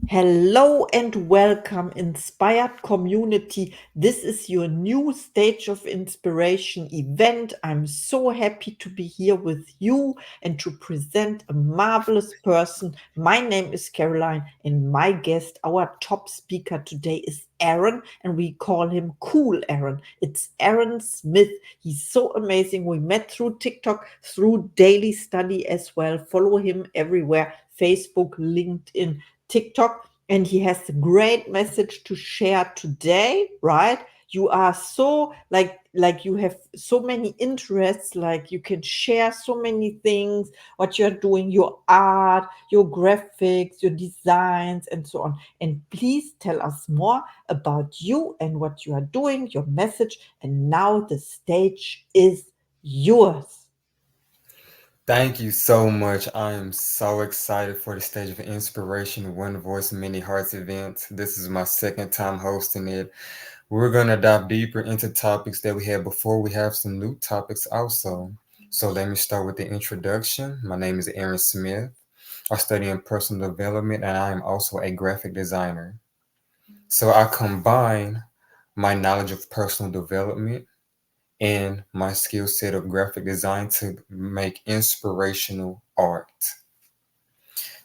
Hello and welcome, inspired community. This is your new Stage of Inspiration event. I'm so happy to be here with you and to present a marvelous person. My name is Caroline, and my guest, our top speaker today, is Aaron, and we call him Cool Aaron. It's Aaron Smith. He's so amazing. We met through TikTok, through daily study as well. Follow him everywhere: Facebook, LinkedIn, TikTok, and he has a great message to share today, right? You are so like you have so many interests, like you can share so many things, what you're doing, your art, your graphics, your designs, and so on. And please tell us more about you and what you are doing, your message. And now the stage is yours. Thank you so much. I am so excited for the Stage of Inspiration One Voice Many Hearts event. This is my second time hosting it. We're going to dive deeper into topics that we had before. We have some new topics also. So let me start with the introduction. My name is Aaron Smith. I study in personal development and I am also a graphic designer. So I combine my knowledge of personal development and my skill set of graphic design to make inspirational art.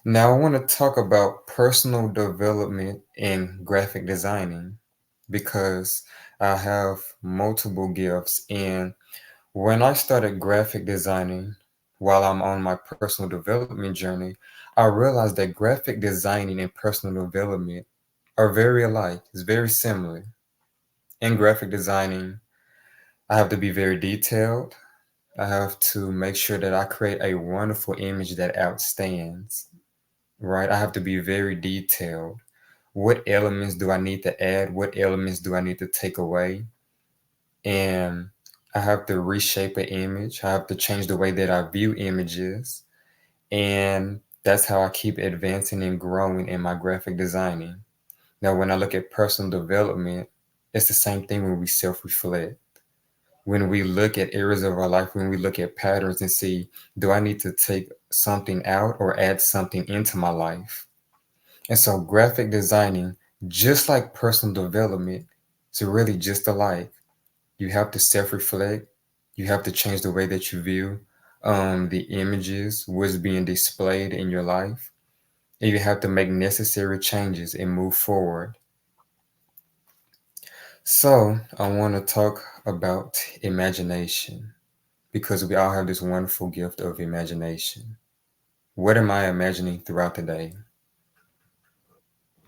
Now, I want to talk about personal development in graphic designing because I have multiple gifts. And when I started graphic designing, while I'm on my personal development journey, I realized that graphic designing and personal development are very alike. It's very similar. In graphic designing, I have to be very detailed. I have to make sure that I create a wonderful image that outstands, right? I have to be very detailed. What elements do I need to add? What elements do I need to take away? And I have to reshape an image. I have to change the way that I view images. And that's how I keep advancing and growing in my graphic designing. Now, when I look at personal development, it's the same thing when we self reflect. When we look at areas of our life, when we look at patterns and see, do I need to take something out or add something into my life? And so, graphic designing, just like personal development, is really just alike. You have to self reflect, you have to change the way that you view the images, what's being displayed in your life, and you have to make necessary changes and move forward. So, I want to talk about imagination because we all have this wonderful gift of imagination. What am I imagining throughout the day?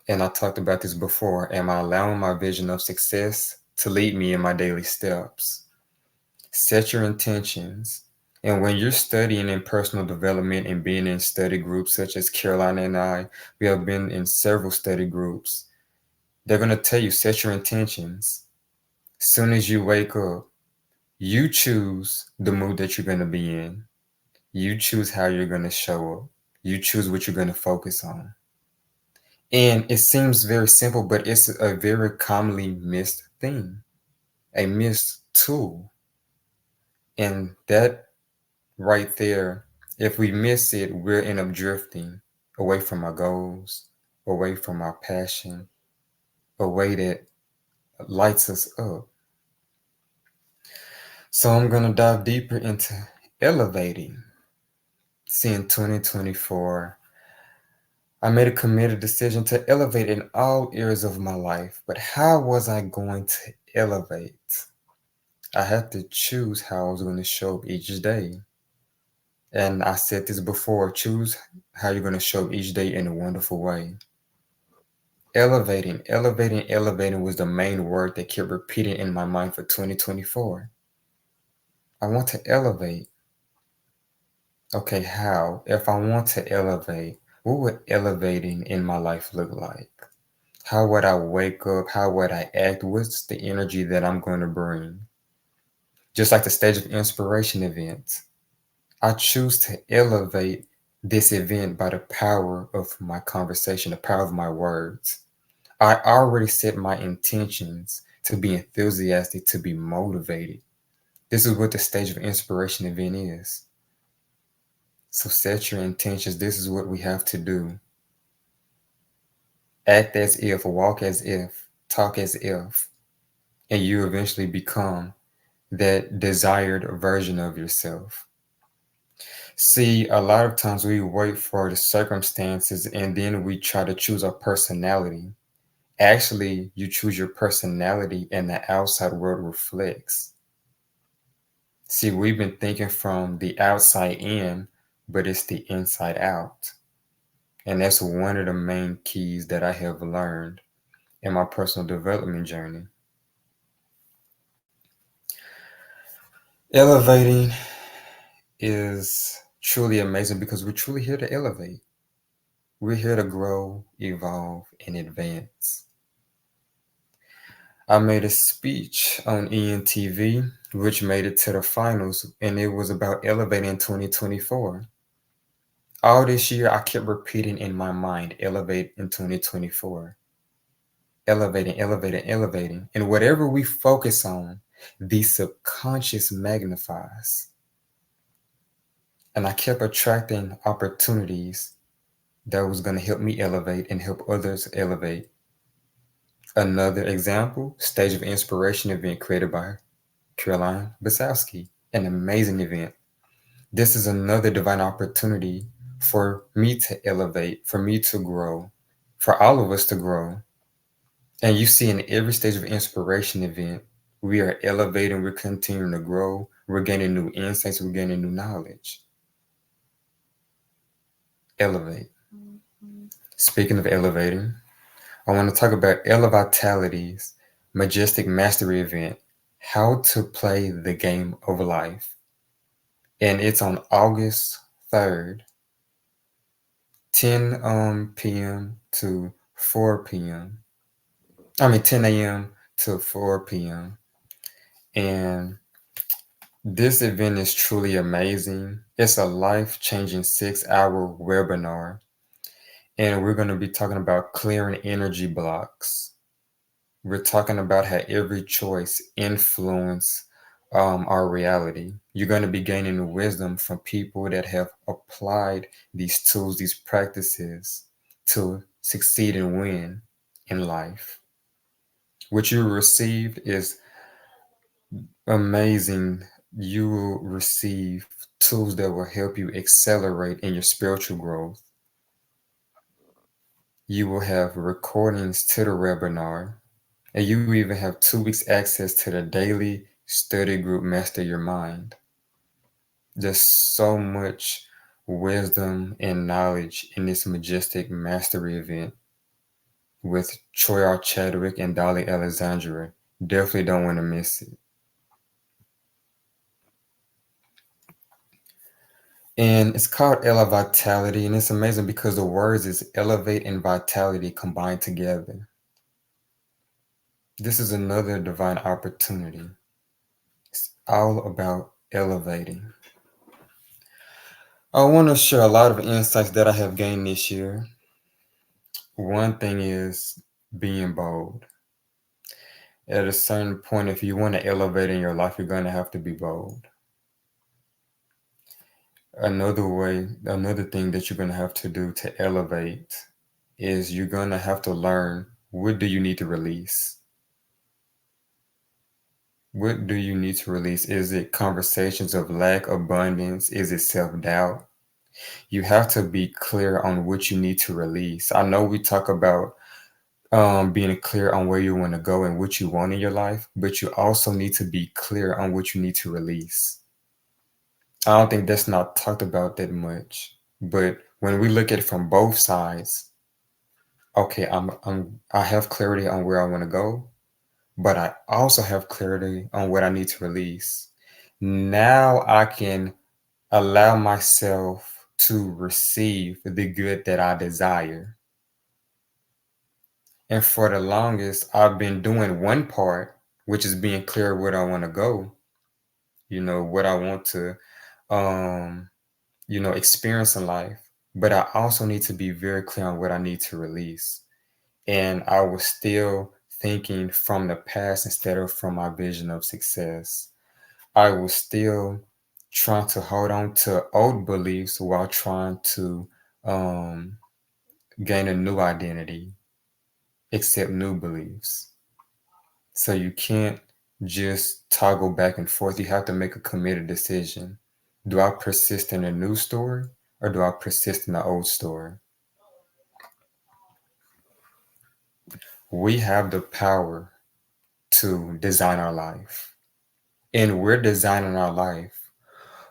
And I talked about this before. Am I allowing my vision of success to lead me in my daily steps? Set your intentions. And when you're studying in personal development and being in study groups such as Caroline and I, we have been in several study groups. They're going to tell you set your intentions. As soon as you wake up, you choose the mood that you're going to be in. You choose how you're going to show up. You choose what you're going to focus on. And it seems very simple, but it's a very commonly missed thing, a missed tool. And that right there, if we miss it, we'll end up drifting away from our goals, away from our passion, a way that lights us up. So I'm going to dive deeper into elevating. See, in 2024, I made a committed decision to elevate in all areas of my life. But how was I going to elevate? I had to choose how I was going to show up each day. And I said this before, choose how you're going to show up each day in a wonderful way. Elevating, elevating, elevating was the main word that kept repeating in my mind for 2024. I want to elevate. Okay, how? If I want to elevate, what would elevating in my life look like? How would I wake up? How would I act? What's the energy that I'm going to bring? Just like the Stage of Inspiration event, I choose to elevate this event by the power of my conversation, the power of my words. I already set my intentions to be enthusiastic, to be motivated. This is what the Stage of Inspiration event is. So set your intentions. This is what we have to do. Act as if, walk as if, talk as if, and you eventually become that desired version of yourself. See, a lot of times we wait for the circumstances and then we try to choose our personality. Actually, you choose your personality and the outside world reflects. See, we've been thinking from the outside in, but it's the inside out. And that's one of the main keys that I have learned in my personal development journey. Elevating is truly amazing because we're truly here to elevate. We're here to grow, evolve, and advance. I made a speech on ENTV, which made it to the finals, and it was about elevating in 2024. All this year, I kept repeating in my mind, elevate in 2024. Elevating, elevating, elevating. And whatever we focus on, the subconscious magnifies. And I kept attracting opportunities that was going to help me elevate and help others elevate. Another example, Stage of Inspiration event created by Caroline Biesalski, an amazing event. This is another divine opportunity for me to elevate, for me to grow, for all of us to grow. And you see in every Stage of Inspiration event, we are elevating, we're continuing to grow, we're gaining new insights, we're gaining new knowledge. Elevate. Speaking of elevating, I want to talk about Eluvotality's Majestic Mastery event, How to Play the Game of Life. And it's on August 3rd, 10 p.m. to 4 p.m. 10 a.m. to 4 p.m. And this event is truly amazing. It's a life changing 6 hour webinar. And we're going to be talking about clearing energy blocks. We're talking about how every choice influence our reality. You're going to be gaining wisdom from people that have applied these tools, these practices to succeed and win in life. What you received is amazing. You will receive tools that will help you accelerate in your spiritual growth. You will have recordings to the webinar, and you even have 2 weeks access to the daily study group Master Your Mind. There's so much wisdom and knowledge in this majestic mastery event with Troy R. Chadwick and Dolly Alexandra. Definitely don't want to miss it. And it's called Eluvotality, and it's amazing because the words is elevate and vitality combined together. This is another divine opportunity. It's all about elevating. I want to share a lot of insights that I have gained this year. One thing is being bold. At a certain point, if you want to elevate in your life, you're going to have to be bold. Another thing that you're going to have to do to elevate is you're going to have to learn, what do you need to release? What do you need to release? Is it conversations of lack, abundance? Is it self-doubt? You have to be clear on what you need to release. I know we talk about being clear on where you want to go and what you want in your life, but you also need to be clear on what you need to release. I don't think that's not talked about that much, but when we look at it from both sides, okay, I have clarity on where I want to go, but I also have clarity on what I need to release. Now I can allow myself to receive the good that I desire. And for the longest, I've been doing one part, which is being clear where I want to go, what I want to, um, experience in life. But I also need to be very clear on what I need to release. And I was still thinking from the past instead of from my vision of success. I was still trying to hold on to old beliefs while trying to gain a new identity. accept new beliefs. So you can't just toggle back and forth. You have to make a committed decision. Do I persist in a new story or do I persist in the old story? We have the power to design our life. And we're designing our life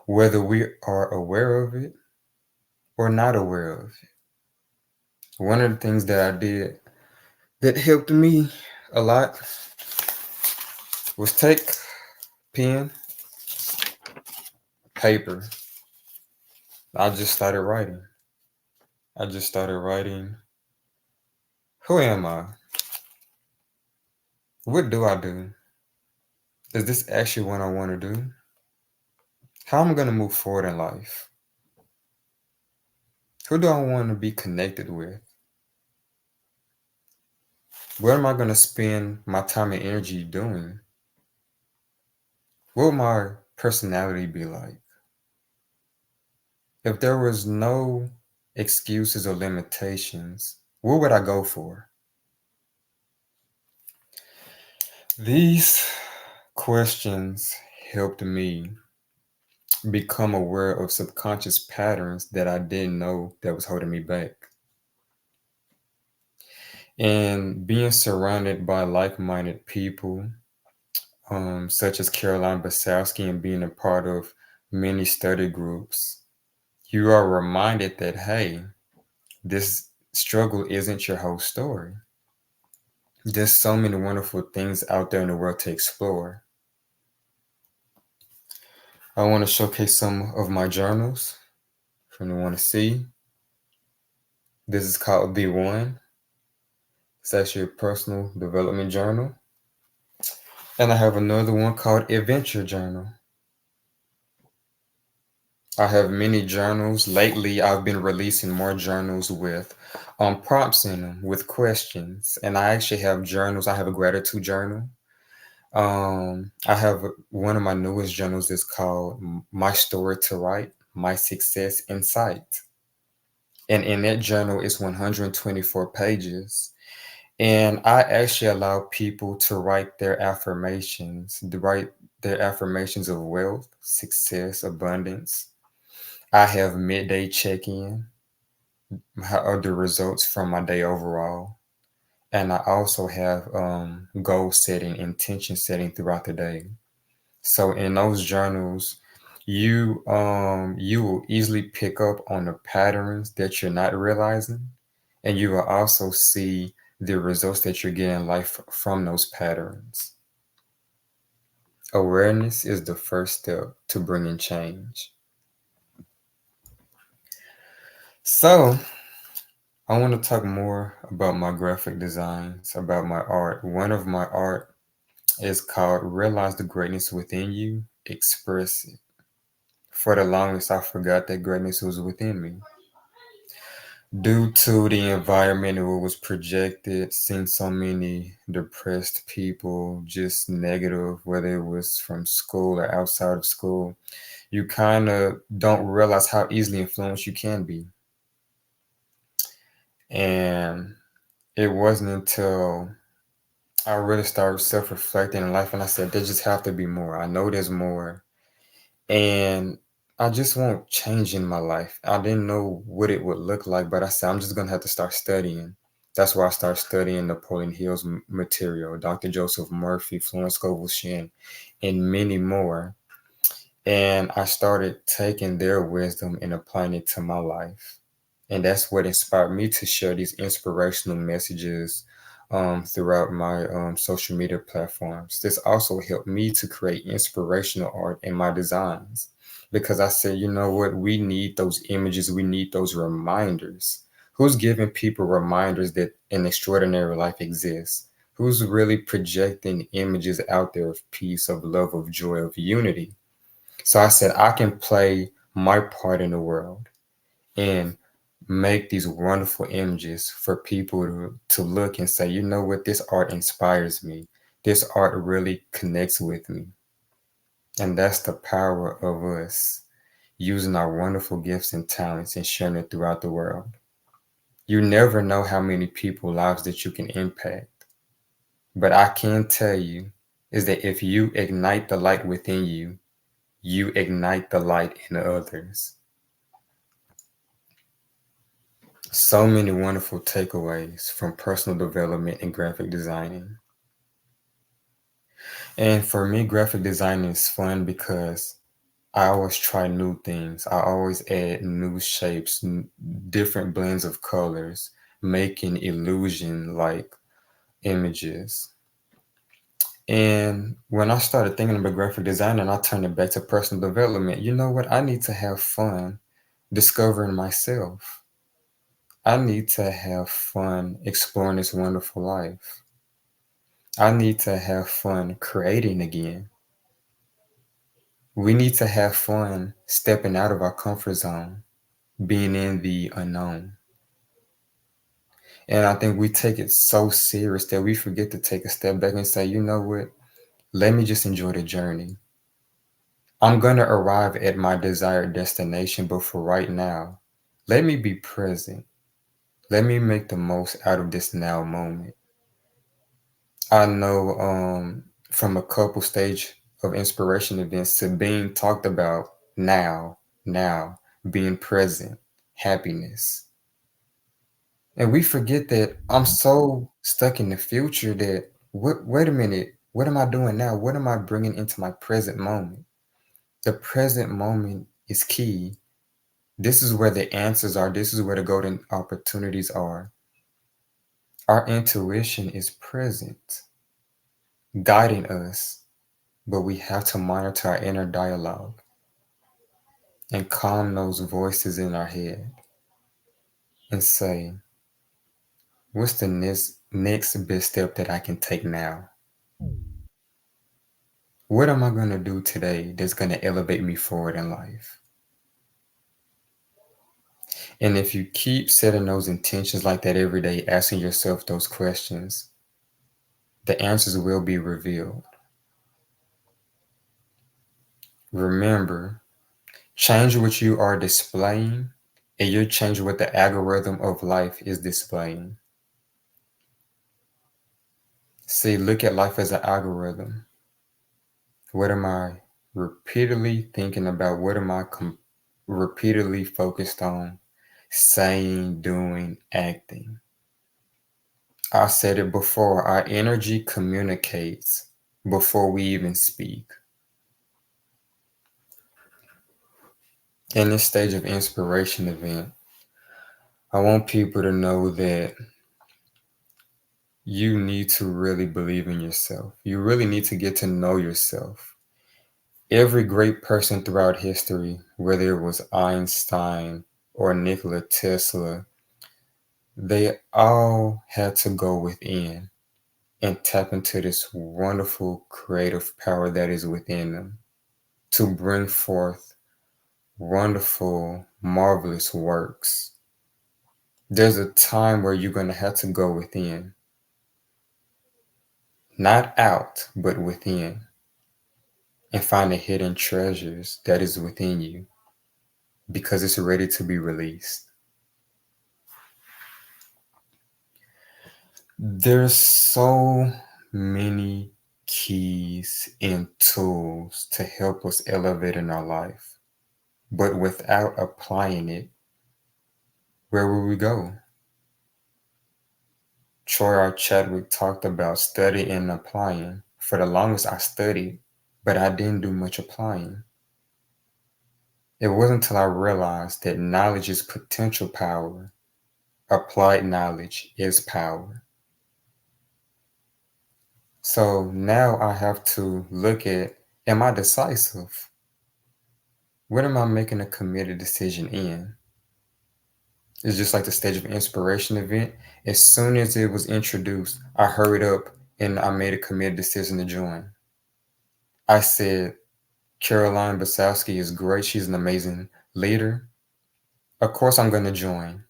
whether we are aware of it or not aware of it. One of the things that I did that helped me a lot was take pen, paper. I just started writing. I just started writing. Who am I? What do I do? Is this actually what I want to do? How am I going to move forward in life? Who do I want to be connected with? What am I going to spend my time and energy doing? What would my personality be like? If there was no excuses or limitations, what would I go for? These questions helped me become aware of subconscious patterns that I didn't know that was holding me back. And being surrounded by like-minded people, such as Caroline Biesalski, and being a part of many study groups, you are reminded that, hey, this struggle isn't your whole story. There's so many wonderful things out there in the world to explore. I want to showcase some of my journals if you want to see. This is called The One. It's actually a personal development journal. And I have another one called Adventure Journal. I have many journals. Lately, I've been releasing more journals with prompts in them, with questions. And I actually have journals. I have a gratitude journal. I have one of my newest journals is called My Story to Write, My Success in Sight. And in that journal, it's 124 pages. And I actually allow people to write their affirmations, to write their affirmations of wealth, success, abundance. I have midday check-in, how are the results from my day overall. And I also have goal setting, intention setting throughout the day. So in those journals, you will easily pick up on the patterns that you're not realizing, and you will also see the results that you're getting in life from those patterns. Awareness is the first step to bringing change. So I want to talk more about my graphic designs, about my art. One of my art is called Realize the Greatness Within You, Express It. For the longest, I forgot that greatness was within me. Due to the environment it was projected, seeing so many depressed people, just negative, whether it was from school or outside of school, you kind of don't realize how easily influenced you can be. And it wasn't until I really started self-reflecting in life and I said, there just have to be more. I know there's more. And I just want change in my life. I didn't know what it would look like, but I said, I'm just going to have to start studying. That's why I started studying Napoleon Hill's material, Dr. Joseph Murphy, Florence Scovel Shinn, and many more. And I started taking their wisdom and applying it to my life. And that's what inspired me to share these inspirational messages throughout my social media platforms. This also helped me to create inspirational art in my designs because I said, you know what, we need those images, we need those reminders. Who's giving people reminders that an extraordinary life exists? Who's really projecting images out there of peace, of love, of joy, of unity? So I said, I can play my part in the world and make these wonderful images for people to look and say, you know what, this art inspires me. This art really connects with me. And that's the power of us using our wonderful gifts and talents and sharing it throughout the world. You never know how many people's lives that you can impact. But I can tell you is that if you ignite the light within you, you ignite the light in others. So many wonderful takeaways from personal development and graphic designing. And for me, graphic designing is fun because I always try new things. I always add new shapes, different blends of colors, making illusion like images. And when I started thinking about graphic design and I turned it back to personal development, you know what? I need to have fun discovering myself. I need to have fun exploring this wonderful life. I need to have fun creating again. We need to have fun stepping out of our comfort zone, being in the unknown. And I think we take it so serious that we forget to take a step back and say, you know what? Let me just enjoy the journey. I'm going to arrive at my desired destination, but for right now, let me be present. Let me make the most out of this now moment. I know from a couple stage of inspiration events to being talked about now, being present, happiness. And we forget that I'm so stuck in the future that, wait a minute, what am I doing now? What am I bringing into my present moment? The present moment is key. This is where the answers are. This is where the golden opportunities are. Our intuition is present, guiding us, but we have to monitor our inner dialogue and calm those voices in our head and say, what's the next best step that I can take now? What am I going to do today that's going to elevate me forward in life? And if you keep setting those intentions like that every day, asking yourself those questions, the answers will be revealed. Remember, change what you are displaying, and you change what the algorithm of life is displaying. See, look at life as an algorithm. What am I repeatedly thinking about? What am I repeatedly focused on? Saying, doing, acting. I said it before, our energy communicates before we even speak. In this stage of inspiration event, I want people to know that you need to really believe in yourself. You really need to get to know yourself. Every great person throughout history, whether it was Einstein or Nikola Tesla, they all had to go within and tap into this wonderful creative power that is within them to bring forth wonderful, marvelous works. There's a time where you're going to have to go within, not out, but within, and find the hidden treasures that is within you because it's ready to be released. There's so many keys and tools to help us elevate in our life, but without applying it, where will we go? Troy R. Chadwick talked about studying and applying. For the longest, I studied, but I didn't do much applying. It wasn't until I realized that knowledge is potential power, applied knowledge is power. So now I have to look at, am I decisive? What am I making a committed decision in? It's just like the stage of inspiration event. As soon as it was introduced, I hurried up and I made a committed decision to join. I said, Caroline Biesalski is great. She's an amazing leader. Of course, I'm going to join.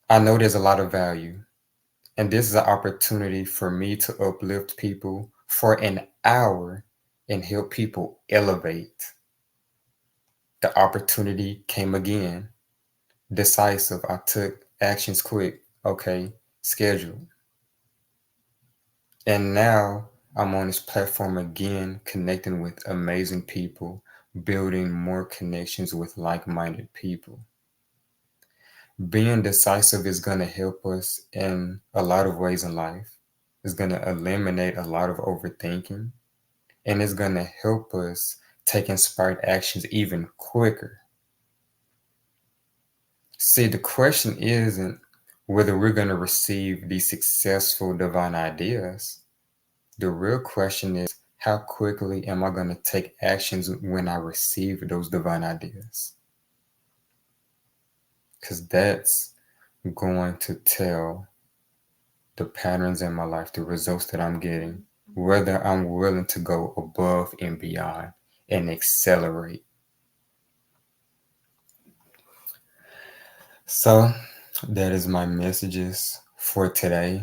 I know there's a lot of value. And this is an opportunity for me to uplift people for an hour and help people elevate. The opportunity came again. Decisive. I took actions quick. Okay, schedule. And now I'm on this platform again, connecting with amazing people, building more connections with like minded people. Being decisive is going to help us in a lot of ways in life. It's going to eliminate a lot of overthinking, and it's going to help us take inspired actions even quicker. See, the question isn't whether we're going to receive these successful divine ideas. The real question is, how quickly am I going to take actions when I receive those divine ideas? Because that's going to tell the patterns in my life, the results that I'm getting, whether I'm willing to go above and beyond and accelerate. So, that is my messages for today.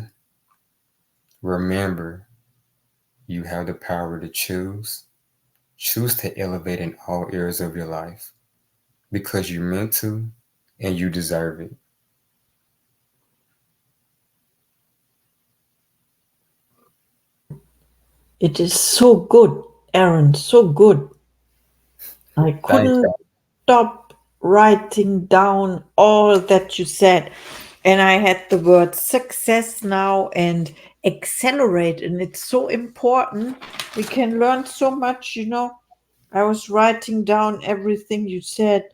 Remember, you have the power to choose. Choose to elevate in all areas of your life because you're meant to and you deserve it. It is so good, Aaron, so good. I Thank couldn't stop writing down all that you said. And I had the word success now and accelerate. And it's so important. We can learn so much, you know. I was writing down everything you said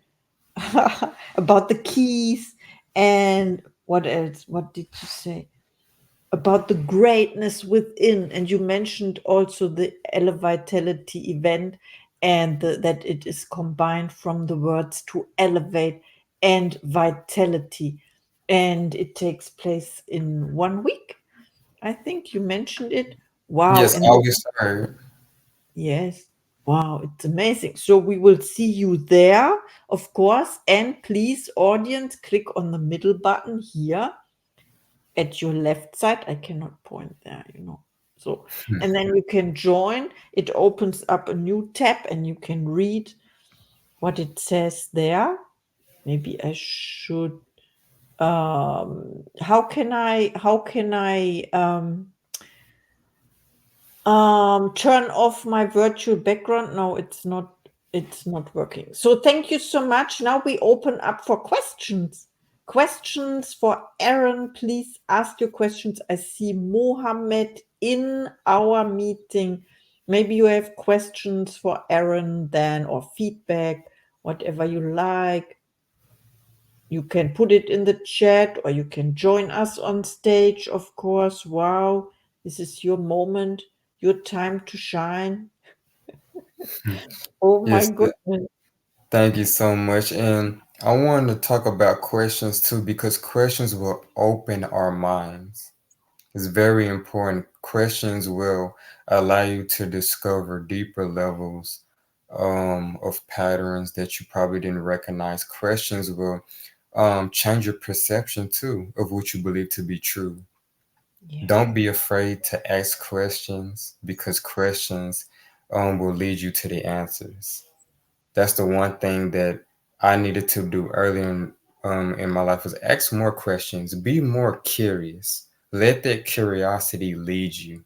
about the keys and what else? What did you say? About the greatness within, and you mentioned also the Eluvotality event, and that it is combined from the words to elevate and vitality, and it takes place in 1 week. I think you mentioned it. Wow. Yes, And August 3rd. yes, wow, it's amazing. So we will see you there, of course, and please, audience, click on the middle button here at your left side. I cannot point there, you know. So, and then you can join. It opens up a new tab and you can read what it says there. Maybe I should how can I turn off my virtual background? No, it's not working. So thank you so much. Now we open up for questions. Questions for Aaron. Please ask your questions. I see Mohammed in our meeting. Maybe you have questions for Aaron then, or feedback, whatever you like. You can put it in the chat or you can join us on stage, of course. Wow, this is your moment, your time to shine. Oh my Yes, goodness. thank you so much. And I wanted to talk about questions too because questions will open our minds. It's very important. Questions will allow you to discover deeper levels of patterns that you probably didn't recognize. Questions will change your perception too of what you believe to be true. Yeah. Don't be afraid to ask questions because questions will lead you to the answers. That's the one thing that I needed to do early in my life was ask more questions, be more curious. Let that curiosity lead you.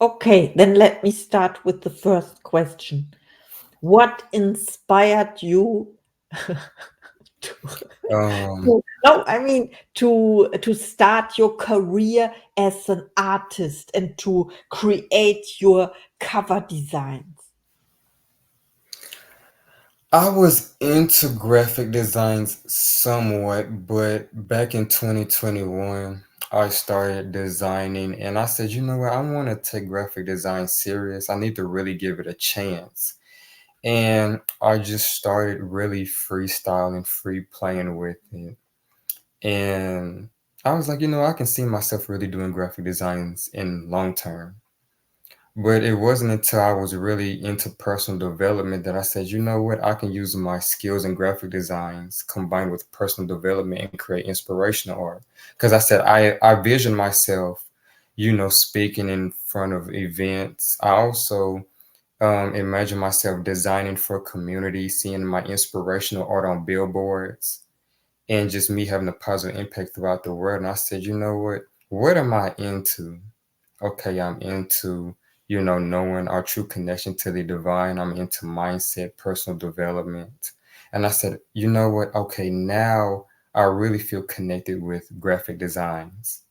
Okay, then let me start with the first question. What inspired you to, Um, no, I mean to start your career as an artist and to create your cover designs? I was into graphic designs somewhat, but back in 2021, I started designing and I said, you know what, I want to take graphic design serious. I need to really give it a chance. And I just started really freestyling, free playing with it. And I was like, you know, I can see myself really doing graphic designs in long term. But it wasn't until I was really into personal development that I said, you know what, I can use my skills in graphic designs combined with personal development and create inspirational art. Because I said, I vision myself, you know, speaking in front of events. I also imagine myself designing for community, seeing my inspirational art on billboards. and just me having a positive impact throughout the world. And I said, you know what am I into? Okay, I'm into, knowing our true connection to the divine. I'm into mindset, personal development. And I said, you know what? Okay, now I really feel connected with graphic designs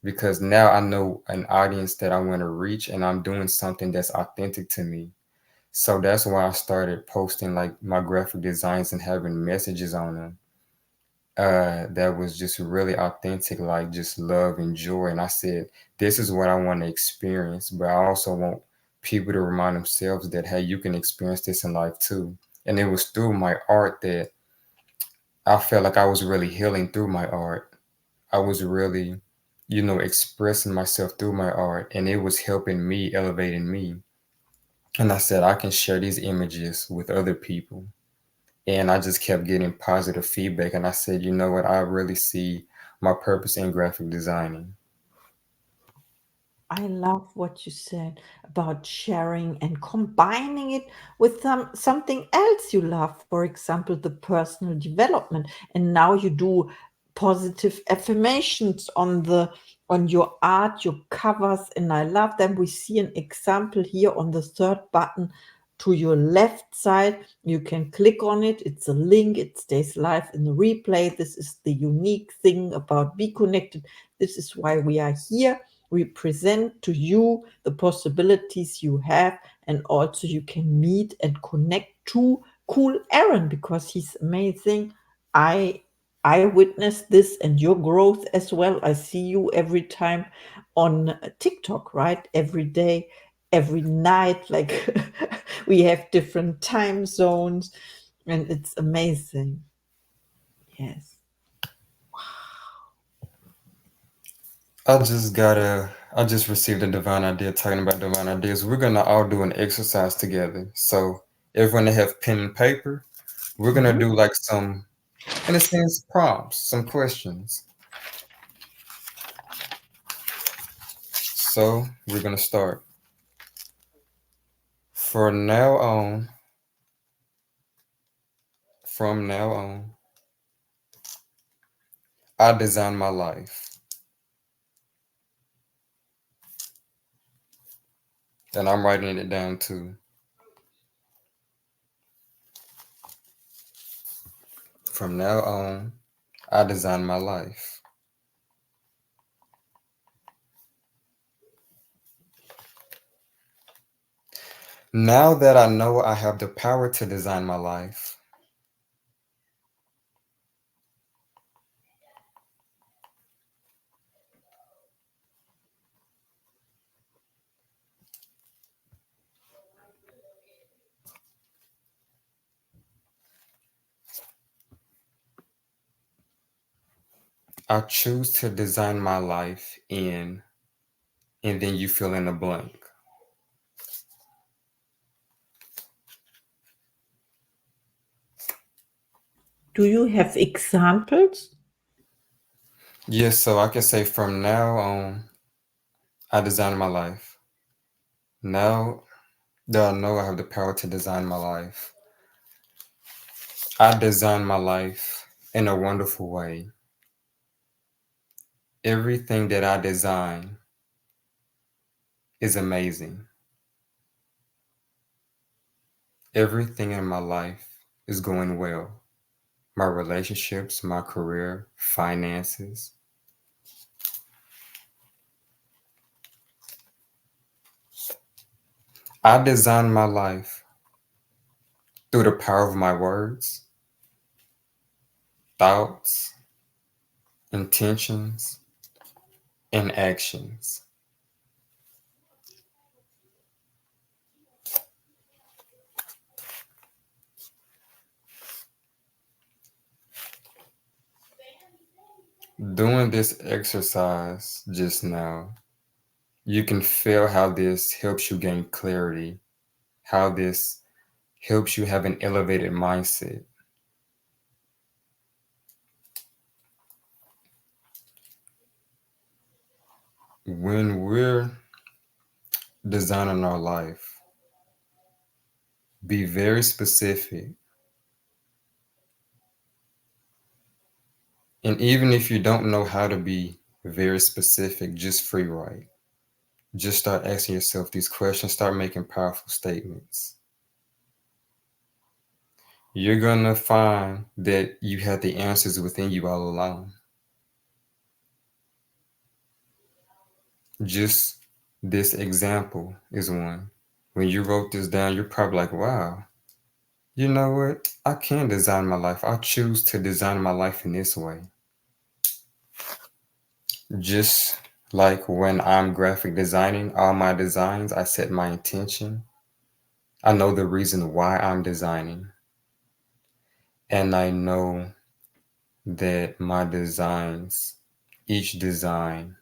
because now I know an audience that I want to reach and I'm doing something that's authentic to me. So that's why I started posting like my graphic designs and having messages on them. That was just really authentic, like just love and joy. And I said, this is what I want to experience, but I also want people to remind themselves that, hey, you can experience this in life too. And it was through my art that I felt like I was really healing through my art. I was really, expressing myself through my art, and it was helping me, elevating me. And I said, I can share these images with other people. And I just kept getting positive feedback. And I said, you know what? I really see my purpose in graphic designing. I love what you said about sharing and combining it with something else you love. For example, the personal development. And now you do positive affirmations on your art, your covers, and I love them. We see an example here on the third button to your left side. You can click on it. It's a link. It stays live in the replay. This is the unique thing about Be Connected. This is why we are here. We present to you the possibilities you have, and also you can meet and connect to cool Aaron because he's amazing. I witnessed this and your growth as well. I see you every time on TikTok, right? Every day, every night. Like we have different time zones, and it's amazing. Yes. I just received a divine idea talking about divine ideas. We're gonna all do an exercise together. So everyone that have pen and paper, we're gonna Mhm. do like some, in a sense, prompts, some questions. So we're gonna start. For now on, from now on, I design my life. And I'm writing it down too. From now on, I design my life. Now that I know I have the power to design my life, I choose to design my life in, and then you fill in the blank. Do you have examples? Yes, so I can say from now on, I design my life. Now that I know I have the power to design my life, I design my life in a wonderful way. Everything that I design is amazing. Everything in my life is going well. My relationships, my career, finances. I design my life through the power of my words, thoughts, intentions, and actions. Doing this exercise just now, you can feel how this helps you gain clarity, how this helps you have an elevated mindset. When we're designing our life, be very specific And even if you don't know how to be very specific, just free write. Just start asking yourself these questions, start making powerful statements. You're gonna find that you have the answers within you all along. Just this example is one. When you wrote this down, you're probably like, wow, you know what? I can design my life. I choose to design my life in this way. Just like when I'm graphic designing all my designs, I set my intention. I know the reason why I'm designing. And I know that my designs, each design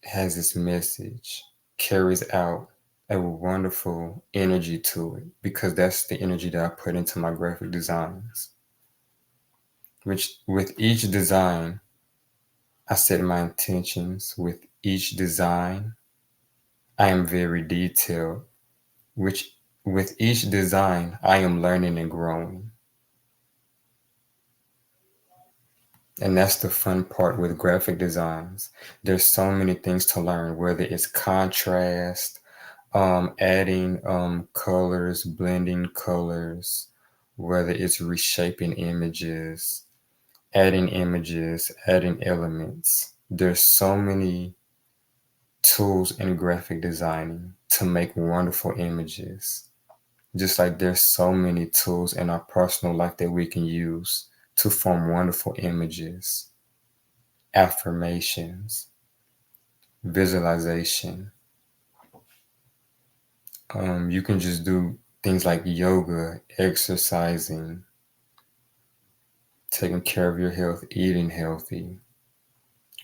has its message, carries out a wonderful energy to it because that's the energy that I put into my graphic designs. Which with each design, I set my intentions. With each design, I am very detailed. Which with each design, I am learning and growing. And that's the fun part with graphic designs. There's so many things to learn, whether it's contrast, adding colors, blending colors, whether it's reshaping images, adding elements. There's so many tools in graphic designing to make wonderful images. Just like there's so many tools in our personal life that we can use to form wonderful images, affirmations, visualization. You can just do things like yoga, exercising, taking care of your health, eating healthy,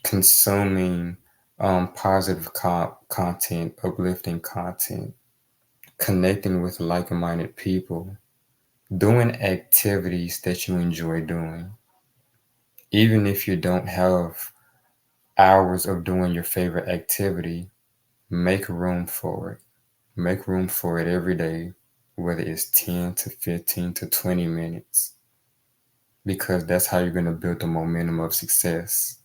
consuming positive content, uplifting content, connecting with like minded people, doing activities that you enjoy doing. Even if you don't have hours of doing your favorite activity, make room for it. Make room for it every day, whether it's 10 to 15 to 20 minutes, because that's how you're going to build the momentum of success.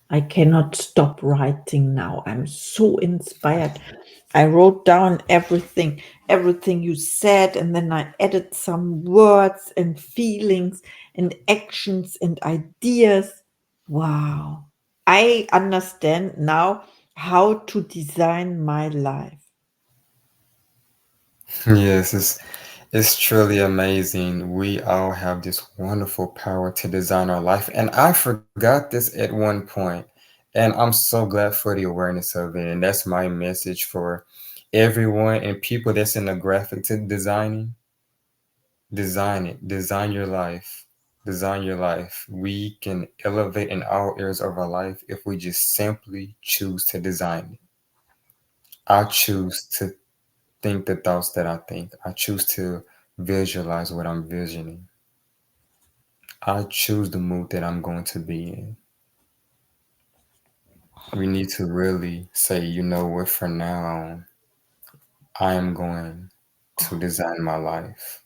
I cannot stop writing now. I'm so inspired. I wrote down everything you said, and then I added some words and feelings and actions and ideas. Wow. I understand now how to design my life. Yes, it's truly amazing. We all have this wonderful power to design our life. And I forgot this at one point. And I'm so glad for the awareness of it. And that's my message for everyone and people that's in the graphic designing. Design it. Design your life. Design your life. We can elevate in all areas of our life if we just simply choose to design it. I choose to think the thoughts that I think. I choose to visualize what I'm visioning. I choose the mood that I'm going to be in. We need to really say, you know what, from now on, I am going to design my life.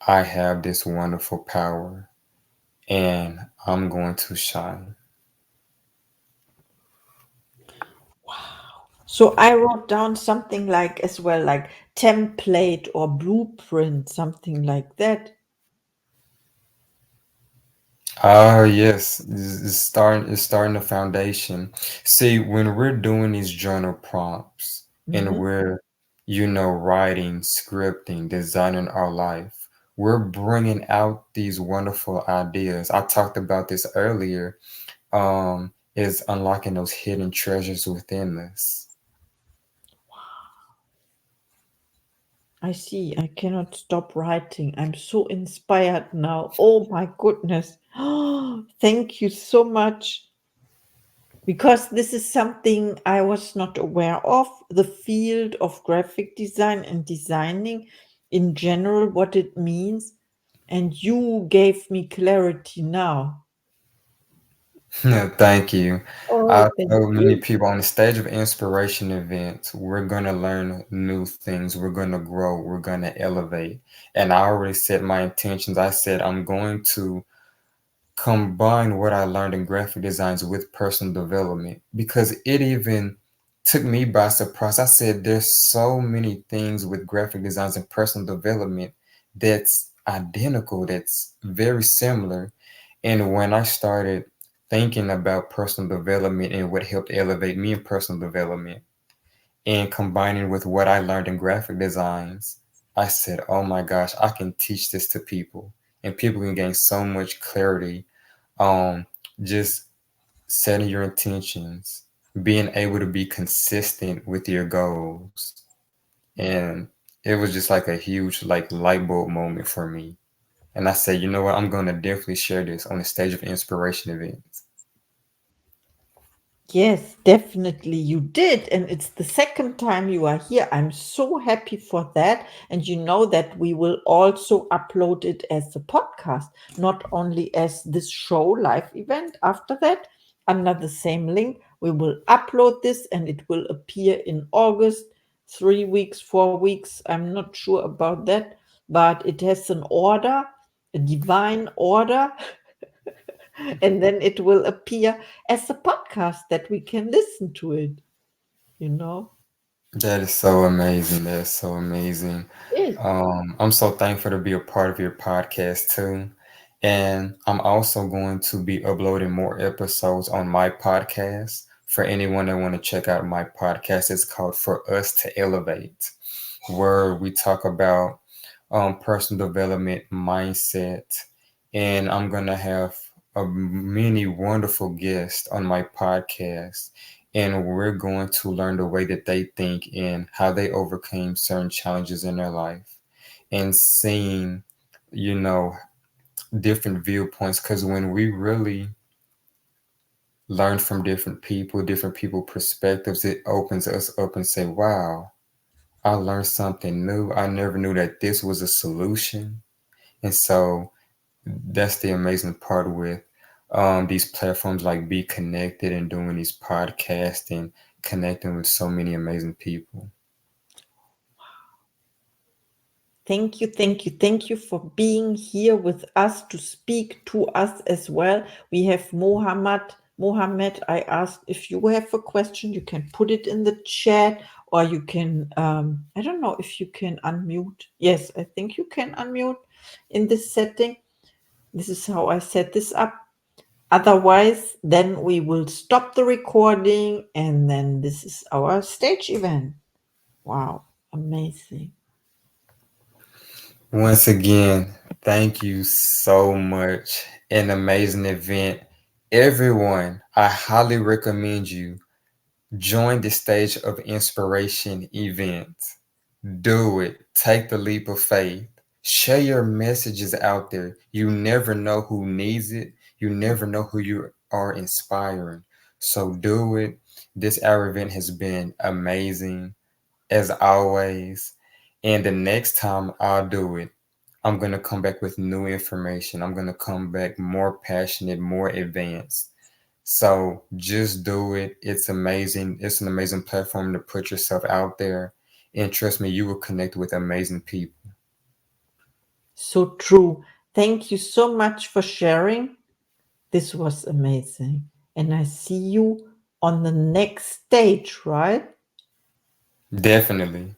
I have this wonderful power and I'm going to shine. So I wrote down something like as well, like template or blueprint, something like that. Oh yes, it's starting the foundation. See, when we're doing these journal prompts and Mhm. we're, writing, scripting, designing our life, we're bringing out these wonderful ideas. I talked about this earlier. Is unlocking those hidden treasures within us. I see. I cannot stop writing. I'm so inspired now. Oh my goodness. Thank you so much. Because this is something I was not aware of, the field of graphic design and designing in general, what it means. And you gave me clarity now. Thank you. Oh, I thank told many you. people on the stage of inspiration events, we're going to learn new things, we're going to grow, we're going to elevate. And I already set my intentions. I said I'm going to combine what I learned in graphic designs with personal development because it even took me by surprise. I said there's so many things with graphic designs and personal development that's identical, that's very similar. And when I started thinking about personal development and what helped elevate me in personal development and combining with what I learned in graphic designs, I said, oh my gosh, I can teach this to people and people can gain so much clarity on just setting your intentions, being able to be consistent with your goals. And it was just like a huge like light bulb moment for me. And I said, you know what, I'm gonna definitely share this on the stage of inspiration events. Yes, definitely you did. And it's the second time you are here. I'm so happy for that. And you know that we will also upload it as a podcast, not only as this show live event. After that, under the same link, we will upload this and it will appear in August, 3 weeks, 4 weeks. I'm not sure about that, but it has an order, a divine order. And then it will appear as a podcast that we can listen to it, you know? That is so amazing. That is so amazing. Yes. I'm so thankful to be a part of your podcast too. And I'm also going to be uploading more episodes on my podcast. For anyone that want to check out my podcast, it's called For Us to Elevate, where we talk about personal development mindset. And I'm going to have many wonderful guests on my podcast. And we're going to learn the way that they think and how they overcame certain challenges in their life and seeing, you know, different viewpoints. Because when we really learn from different people perspectives, it opens us up and say, wow, I learned something new. I never knew that this was a solution. And so that's the amazing part with these platforms like Be Connected and doing these podcasts and connecting with so many amazing people. Thank you, thank you, thank you for being here with us to speak to us as well. We have Mohammed. Mohammed, I asked if you have a question, you can put it in the chat or you can, I don't know if you can unmute. Yes, I think you can unmute in this setting. This is how I set this up. Otherwise, then we will stop the recording and then this is our stage event. Wow, amazing. Once again, thank you so much. An amazing event. Everyone, I highly recommend you join the Stage of Inspiration event. Do it. Take the leap of faith. Share your messages out there. You never know who needs it. You never know who you are inspiring. So do it. This hour event has been amazing as always. And the next time I'll do it, I'm going to come back with new information. I'm going to come back more passionate, more advanced. So just do it. It's amazing. It's an amazing platform to put yourself out there. And trust me, you will connect with amazing people. So true. Thank you so much for sharing. This was amazing. And I see you on the next stage, right? Definitely.